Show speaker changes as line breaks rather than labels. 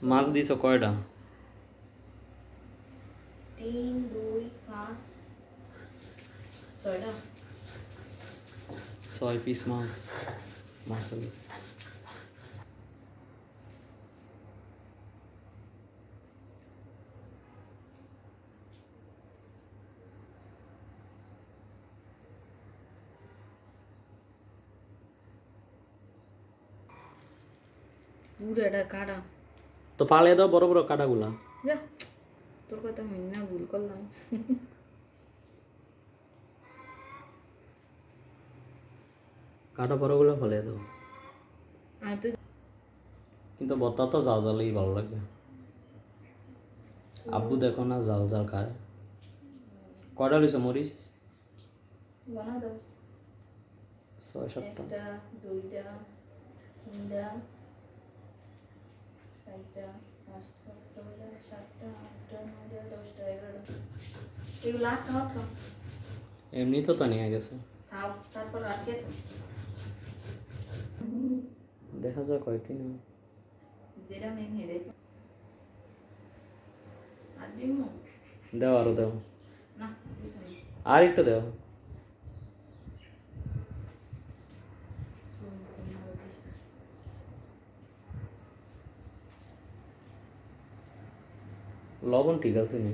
মাছ দিছ কয়টা?
3 2 5 6টা।
6 পিস মাছ মাছালি।
পুরাটা কাটা।
তো ফালে দাও বড় বড় কাটাগুলা।
যা, তোর কথা আমি না ভুল করলাম।
কাটা বড়গুলো ফালে দাও।
আমি তো
কিন্তু ভর্তা তো জাল জালেই ভালো লাগে। আব্বু দেখো না জাল জাল খায়। কয়টা লইছ মরিচ?
বানা দাও।
6-7টা।
1টা 2টা 3টা 4টা 5টা 6টা 7টা 8টা 9টা 10টা 11টা। এগুলো আটটা আটটা।
এমনি তো তা নিয়ে গেছে।
থাক, তারপর আটকে
দেখা যাক কয়েকদিন।
যেটা মেন হেরে আর দিমু
দাও আরো দাও।
না
আর একটু দাও। লবণ ঠিক আছে নি?